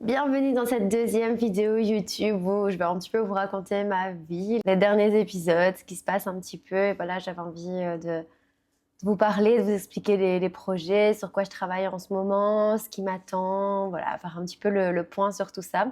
Bienvenue dans cette deuxième vidéo YouTube où je vais un petit peu vous raconter ma vie, les derniers épisodes, ce qui se passe un petit peu. Et voilà, j'avais envie de vous parler, de vous expliquer les projets, sur quoi je travaille en ce moment, ce qui m'attend, voilà, faire un petit peu le point sur tout ça.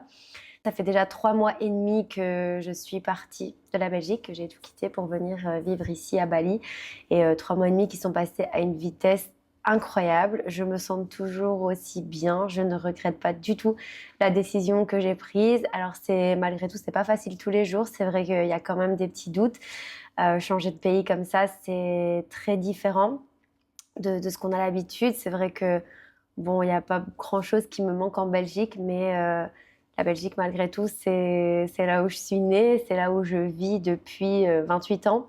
Ça fait déjà 3 mois et demi que je suis partie de la Belgique, que j'ai tout quitté pour venir vivre ici à Bali. Et 3 mois et demi qui sont passés à une vitesse incroyable. Je me sens toujours aussi bien. Je ne regrette pas du tout la décision que j'ai prise. Alors c'est malgré tout, c'est pas facile tous les jours. C'est vrai qu'il y a quand même des petits doutes. Changer de pays comme ça, c'est très différent de ce qu'on a l'habitude. C'est vrai que bon, il n'y a pas grand-chose qui me manque en Belgique, mais la Belgique, malgré tout, c'est là où je suis née, c'est là où je vis depuis 28 ans.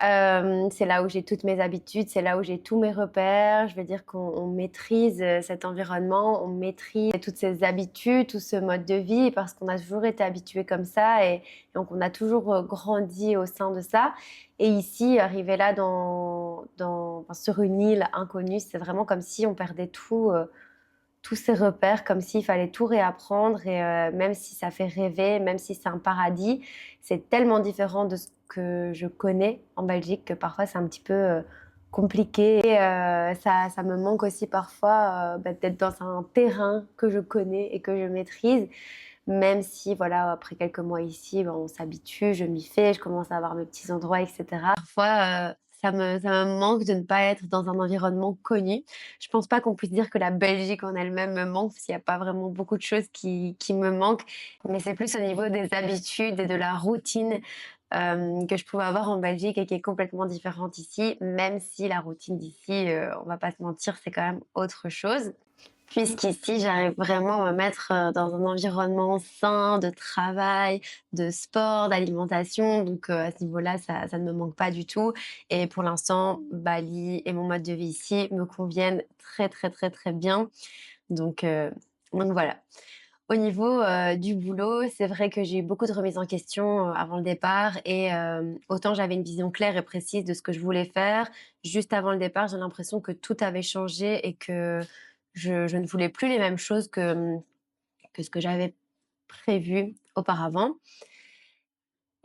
C'est là où j'ai toutes mes habitudes, c'est là où j'ai tous mes repères. Je veux dire qu'on maîtrise cet environnement, on maîtrise toutes ces habitudes, tout ce mode de vie, parce qu'on a toujours été habitué comme ça et donc on a toujours grandi au sein de ça. Et ici, arriver là enfin, sur une île inconnue, c'est vraiment comme si on perdait tout. Tous ces repères, comme s'il fallait tout réapprendre et même si ça fait rêver, même si c'est un paradis, c'est tellement différent de ce que je connais en Belgique que parfois c'est un petit peu compliqué. Et, ça me manque aussi parfois d'être dans un terrain que je connais et que je maîtrise, même si voilà, après quelques mois ici, on s'habitue, je m'y fais, je commence à avoir mes petits endroits, etc. Parfois, ça me manque de ne pas être dans un environnement connu. Je pense pas qu'on puisse dire que la Belgique en elle-même me manque, parce qu'il n'y a pas vraiment beaucoup de choses qui me manquent, mais c'est plus au niveau des habitudes et de la routine que je pouvais avoir en Belgique et qui est complètement différente ici, même si la routine d'ici, on va pas se mentir, c'est quand même autre chose. Puisqu'ici, j'arrive vraiment à me mettre dans un environnement sain de travail, de sport, d'alimentation. Donc, à ce niveau-là, ça ne me manque pas du tout. Et pour l'instant, Bali et mon mode de vie ici me conviennent très, très, très, très bien. Donc, euh, donc voilà. Au niveau du boulot, c'est vrai que j'ai eu beaucoup de remises en question avant le départ et autant j'avais une vision claire et précise de ce que je voulais faire. Juste avant le départ, j'ai l'impression que tout avait changé et que je ne voulais plus les mêmes choses que ce que j'avais prévu auparavant.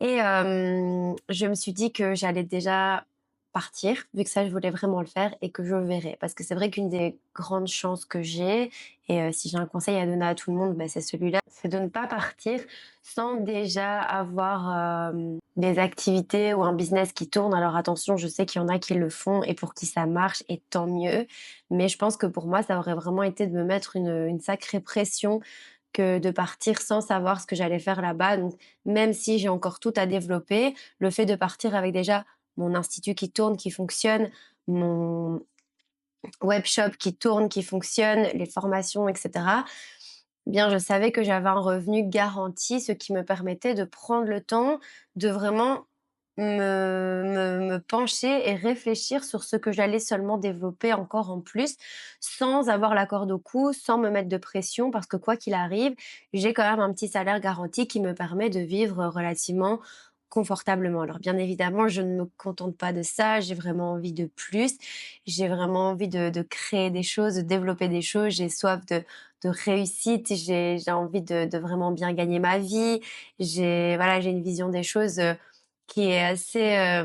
Et je me suis dit que j'allais déjà partir, vu que ça, je voulais vraiment le faire et que je verrais. Parce que c'est vrai qu'une des grandes chances que j'ai, et si j'ai un conseil à donner à tout le monde, bah, c'est celui-là, c'est de ne pas partir sans déjà avoir des activités ou un business qui tourne. Alors attention, je sais qu'il y en a qui le font et pour qui ça marche, et tant mieux. Mais je pense que pour moi, ça aurait vraiment été de me mettre une sacrée pression que de partir sans savoir ce que j'allais faire là-bas. Donc, même si j'ai encore tout à développer, le fait de partir avec déjà mon institut qui tourne, qui fonctionne, mon webshop qui tourne, qui fonctionne, les formations, etc. Bien, je savais que j'avais un revenu garanti, ce qui me permettait de prendre le temps de vraiment me pencher et réfléchir sur ce que j'allais seulement développer encore en plus, sans avoir la corde au cou, sans me mettre de pression, parce que quoi qu'il arrive, j'ai quand même un petit salaire garanti qui me permet de vivre relativement confortablement. Alors bien évidemment, je ne me contente pas de ça, j'ai vraiment envie de plus, j'ai vraiment envie de créer des choses, de développer des choses, j'ai soif de réussite, j'ai envie de vraiment bien gagner ma vie, voilà, j'ai une vision des choses qui est assez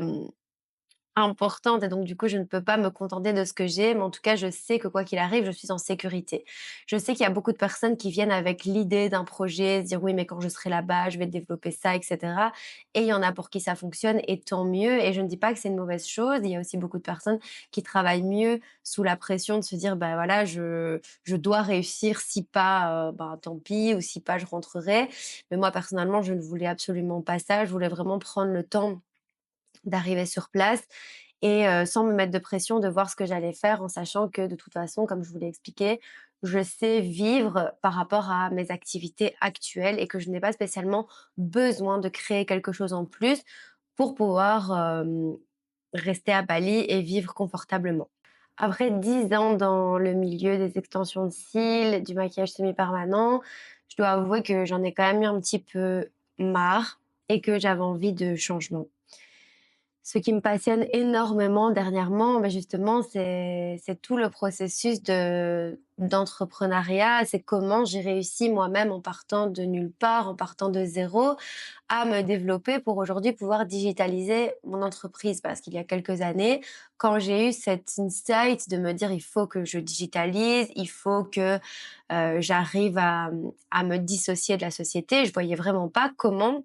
importante et donc du coup, je ne peux pas me contenter de ce que j'ai, mais en tout cas, je sais que quoi qu'il arrive, je suis en sécurité. Je sais qu'il y a beaucoup de personnes qui viennent avec l'idée d'un projet, se dire: «Oui, mais quand je serai là-bas, je vais développer ça et cetera», et il y en a pour qui ça fonctionne et tant mieux, et je ne dis pas que c'est une mauvaise chose. Il y a aussi beaucoup de personnes qui travaillent mieux sous la pression de se dire: «Bah, voilà, je dois réussir, si pas, ben, tant pis, ou si pas, je rentrerai». Mais moi, personnellement, je ne voulais absolument pas ça. Je voulais vraiment prendre le temps d'arriver sur place et sans me mettre de pression, de voir ce que j'allais faire en sachant que de toute façon, comme je vous l'ai expliqué, je sais vivre par rapport à mes activités actuelles et que je n'ai pas spécialement besoin de créer quelque chose en plus pour pouvoir, rester à Bali et vivre confortablement. Après 10 ans dans le milieu des extensions de cils, du maquillage semi-permanent, je dois avouer que j'en ai quand même eu un petit peu marre et que j'avais envie de changement. Ce qui me passionne énormément dernièrement, justement, c'est tout le processus d'entrepreneuriat. C'est comment j'ai réussi moi-même en partant de nulle part, en partant de zéro, à me développer pour aujourd'hui pouvoir digitaliser mon entreprise. Parce qu'il y a quelques années, quand j'ai eu cet insight de me dire: «Il faut que je digitalise, il faut que, j'arrive à me dissocier de la société», je voyais vraiment pas comment,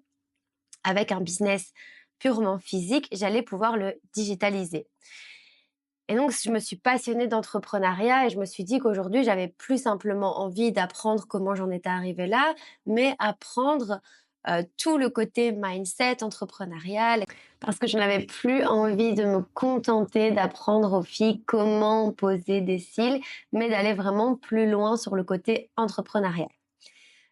avec un business purement physique, j'allais pouvoir le digitaliser. Et donc, je me suis passionnée d'entrepreneuriat et je me suis dit qu'aujourd'hui, j'avais plus simplement envie d'apprendre comment j'en étais arrivée là, mais apprendre tout le côté mindset entrepreneurial, parce que je n'avais plus envie de me contenter d'apprendre aux filles comment poser des cils, mais d'aller vraiment plus loin sur le côté entrepreneurial.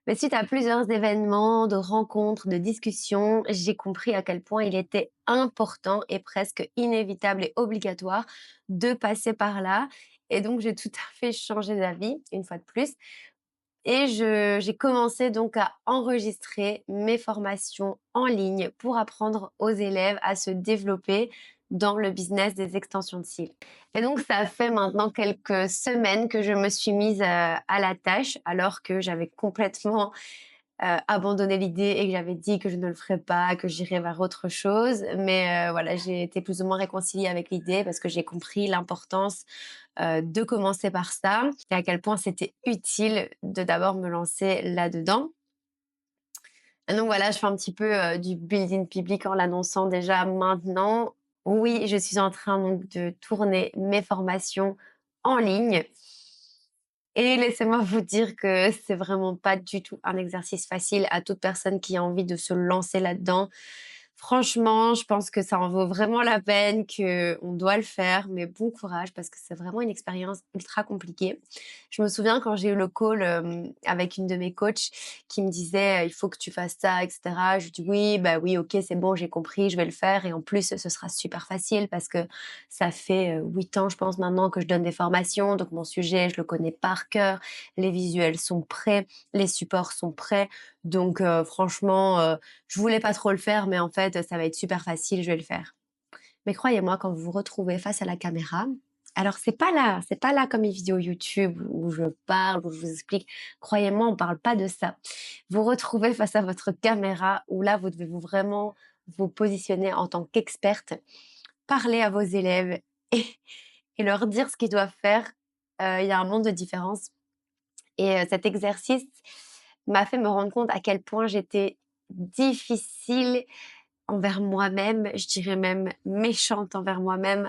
Mais suite à plusieurs événements, de rencontres, de discussions, j'ai compris à quel point il était important et presque inévitable et obligatoire de passer par là. Et donc, j'ai tout à fait changé d'avis, une fois de plus. Et j'ai commencé donc à enregistrer mes formations en ligne pour apprendre aux élèves à se développer dans le business des extensions de cils. Et donc, ça fait maintenant quelques semaines que je me suis mise à la tâche, alors que j'avais complètement abandonné l'idée et que j'avais dit que je ne le ferais pas, que j'irais vers autre chose. Mais voilà, j'ai été plus ou moins réconciliée avec l'idée parce que j'ai compris l'importance de commencer par ça et à quel point c'était utile de d'abord me lancer là-dedans. Et donc voilà, je fais un petit peu du building public en l'annonçant déjà maintenant. Oui, je suis en train donc de tourner mes formations en ligne. Et laissez-moi vous dire que c'est vraiment pas du tout un exercice facile à toute personne qui a envie de se lancer là-dedans. Franchement, je pense que ça en vaut vraiment la peine, qu'on doit le faire, mais bon courage parce que c'est vraiment une expérience ultra compliquée. Je me souviens quand j'ai eu le call avec une de mes coachs qui me disait il faut que tu fasses ça, etc. Je dis oui, bah oui, ok, c'est bon, j'ai compris, je vais le faire. Et en plus, ce sera super facile parce que ça fait 8 ans, je pense maintenant, que je donne des formations. Donc mon sujet, je le connais par cœur. Les visuels sont prêts, les supports sont prêts. Donc franchement, je voulais pas trop le faire, mais en fait, ça va être super facile, je vais le faire. Mais croyez-moi, quand vous vous retrouvez face à la caméra, alors c'est pas là comme les vidéos YouTube où je parle, où je vous explique. Croyez-moi, on parle pas de ça. Vous retrouvez face à votre caméra où là, vous devez vraiment vous positionner en tant qu'experte, parler à vos élèves et, et leur dire ce qu'ils doivent faire. Il y a un monde de différence. Et cet exercice m'a fait me rendre compte à quel point j'étais difficile envers moi-même, je dirais même méchante envers moi-même.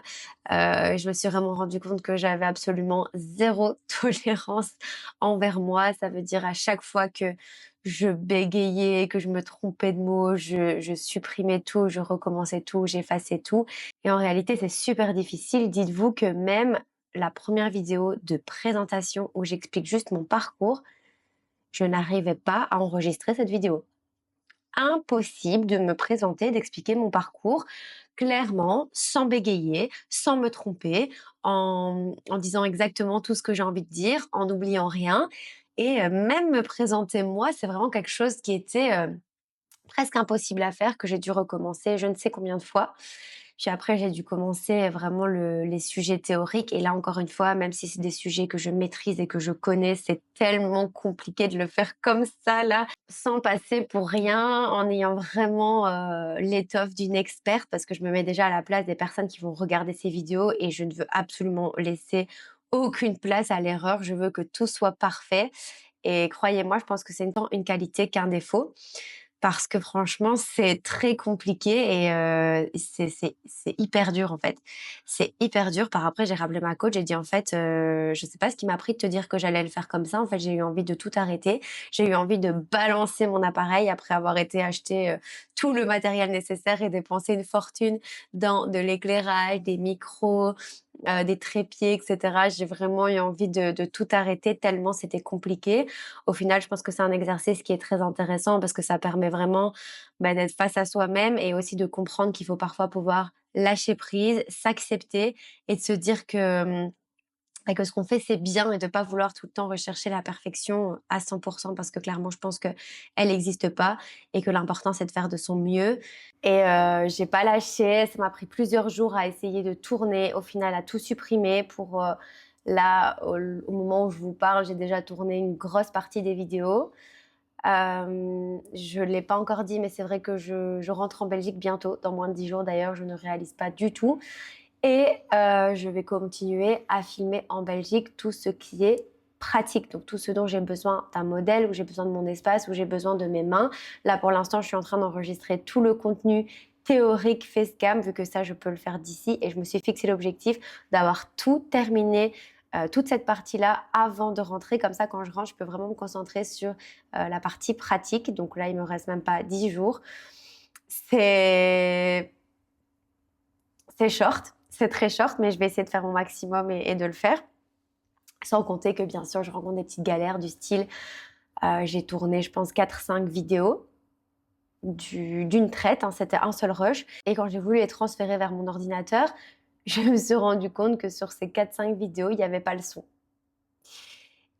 Je me suis vraiment rendu compte que j'avais absolument zéro tolérance envers moi. Ça veut dire à chaque fois que je bégayais, que je me trompais de mots, je supprimais tout, je recommençais tout, j'effaçais tout. Et en réalité, c'est super difficile. Dites-vous que même la première vidéo de présentation où j'explique juste mon parcours, je n'arrivais pas à enregistrer cette vidéo. Impossible de me présenter, d'expliquer mon parcours clairement, sans bégayer, sans me tromper, en disant exactement tout ce que j'ai envie de dire, en n'oubliant rien. Et même me présenter moi, c'est vraiment quelque chose qui était presque impossible à faire, que j'ai dû recommencer je ne sais combien de fois. Puis après, j'ai dû commencer vraiment les sujets théoriques. Et là, encore une fois, même si c'est des sujets que je maîtrise et que je connais, c'est tellement compliqué de le faire comme ça, là, sans passer pour rien, en ayant vraiment l'étoffe d'une experte, parce que je me mets déjà à la place des personnes qui vont regarder ces vidéos et je ne veux absolument laisser aucune place à l'erreur. Je veux que tout soit parfait. Et croyez-moi, je pense que c'est tant une qualité qu'un défaut. Parce que franchement, c'est très compliqué et c'est hyper dur, en fait. C'est hyper dur. Par après, j'ai rappelé ma coach, j'ai dit: «En fait, je sais pas ce qui m'a pris de te dire que j'allais le faire comme ça. En fait, j'ai eu envie de tout arrêter. J'ai eu envie de balancer mon appareil après avoir été acheter, tout le matériel nécessaire et dépenser une fortune dans de l'éclairage, des micros, des trépieds et cetera». J'ai vraiment eu envie de tout arrêter tellement c'était compliqué. Au final, je pense que c'est un exercice qui est très intéressant parce que ça permet vraiment, d'être face à soi-même et aussi de comprendre qu'il faut parfois pouvoir lâcher prise, s'accepter et de se dire que, et que ce qu'on fait, c'est bien et de pas vouloir tout le temps rechercher la perfection à 100 parce que clairement, je pense qu'elle n'existe pas et que l'important, c'est de faire de son mieux. Et j'ai pas lâché. Ça m'a pris plusieurs jours à essayer de tourner, au final à tout supprimer pour, là, au moment où je vous parle, j'ai déjà tourné une grosse partie des vidéos. Je l'ai pas encore dit, mais c'est vrai que je rentre en Belgique bientôt, dans moins de 10 jours d'ailleurs, je ne réalise pas du tout. Et je vais continuer à filmer en Belgique tout ce qui est pratique, donc tout ce dont j'ai besoin d'un modèle, où j'ai besoin de mon espace, où j'ai besoin de mes mains. Là, pour l'instant, je suis en train d'enregistrer tout le contenu théorique facecam, vu que ça, je peux le faire d'ici. Et je me suis fixé l'objectif d'avoir tout terminé, toute cette partie-là, avant de rentrer. Comme ça, quand je rentre, je peux vraiment me concentrer sur la partie pratique. Donc là, il me reste même pas 10 jours. C'est short, c'est très short, mais je vais essayer de faire mon maximum et de le faire. Sans compter que bien sûr, je rencontre des petites galères du style, j'ai tourné, je pense, 4-5 vidéos d'une traite, hein, c'était un seul rush. Et quand j'ai voulu les transférer vers mon ordinateur, je me suis rendu compte que sur ces 4-5 vidéos, il n'y avait pas le son.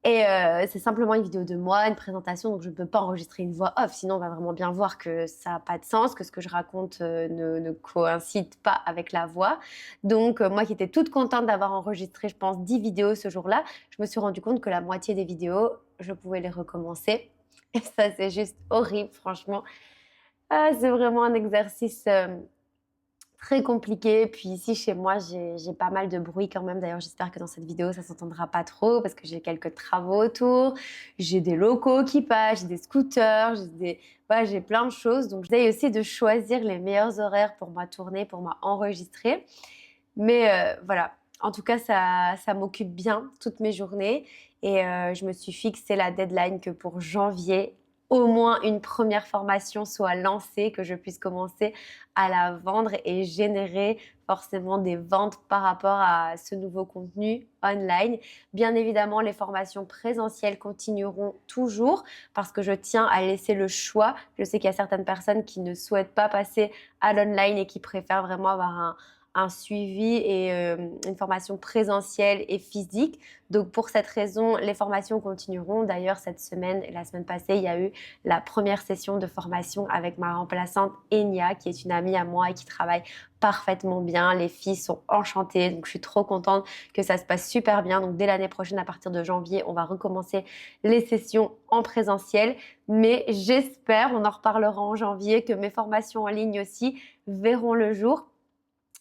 Et c'est simplement une vidéo de moi, une présentation, donc je ne peux pas enregistrer une voix off, sinon on va vraiment bien voir que ça n'a pas de sens, que ce que je raconte ne coïncide pas avec la voix. Donc moi qui étais toute contente d'avoir enregistré, je pense, 10 vidéos ce jour-là, je me suis rendu compte que la moitié des vidéos, je pouvais les recommencer. Et ça, c'est juste horrible, franchement. Ah, c'est vraiment un exercice très compliqué. Puis ici, chez moi, j'ai pas mal de bruit quand même. D'ailleurs, j'espère que dans cette vidéo, ça s'entendra pas trop parce que j'ai quelques travaux autour. J'ai des locaux qui passent, j'ai des scooters, voilà, j'ai plein de choses. Donc, j'essaie aussi de choisir les meilleurs horaires pour ma tournée, pour m'enregistrer. Mais voilà, en tout cas, ça m'occupe bien toutes mes journées. Et je me suis fixé la deadline que pour janvier, au moins une première formation soit lancée, que je puisse commencer à la vendre et générer forcément des ventes par rapport à ce nouveau contenu online. Bien évidemment, les formations présentielles continueront toujours parce que je tiens à laisser le choix. Je sais qu'il y a certaines personnes qui ne souhaitent pas passer à l'online et qui préfèrent vraiment avoir un suivi et une formation présentielle et physique. Donc pour cette raison, les formations continueront. D'ailleurs, cette semaine et la semaine passée, il y a eu la première session de formation avec ma remplaçante Enya, qui est une amie à moi et qui travaille parfaitement bien. Les filles sont enchantées, donc je suis trop contente que ça se passe super bien. Donc dès l'année prochaine, à partir de janvier, on va recommencer les sessions en présentiel. Mais j'espère, on en reparlera en janvier, que mes formations en ligne aussi verront le jour.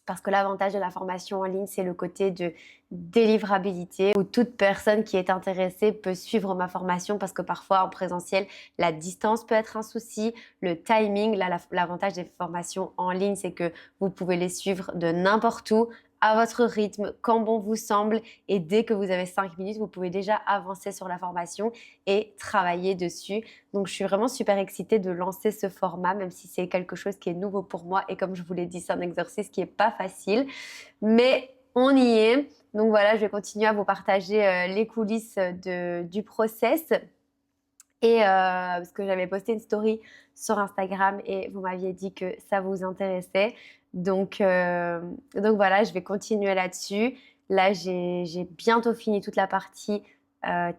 Parce que l'avantage de la formation en ligne, c'est le côté de délivrabilité où toute personne qui est intéressée peut suivre ma formation parce que parfois en présentiel, la distance peut être un souci, le timing. Là, l'avantage des formations en ligne, c'est que vous pouvez les suivre de n'importe où, à votre rythme, quand bon vous semble. Et dès que vous avez 5 minutes, vous pouvez déjà avancer sur la formation et travailler dessus. Donc, je suis vraiment super excitée de lancer ce format, même si c'est quelque chose qui est nouveau pour moi. Et comme je vous l'ai dit, c'est un exercice qui n'est pas facile. Mais on y est. Donc voilà, je vais continuer à vous partager les coulisses du process. Et parce que j'avais posté une story sur Instagram et vous m'aviez dit que ça vous intéressait. Donc voilà, je vais continuer là-dessus. Là, j'ai bientôt fini toute la partie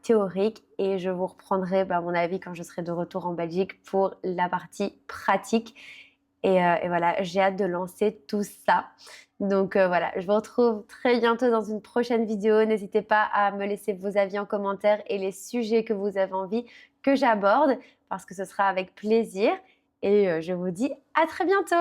théorique et je vous reprendrai, à mon avis, quand je serai de retour en Belgique pour la partie pratique. Et voilà, j'ai hâte de lancer tout ça. Donc voilà, je vous retrouve très bientôt dans une prochaine vidéo. N'hésitez pas à me laisser vos avis en commentaire et les sujets que vous avez envie que j'aborde parce que ce sera avec plaisir. Et je vous dis à très bientôt.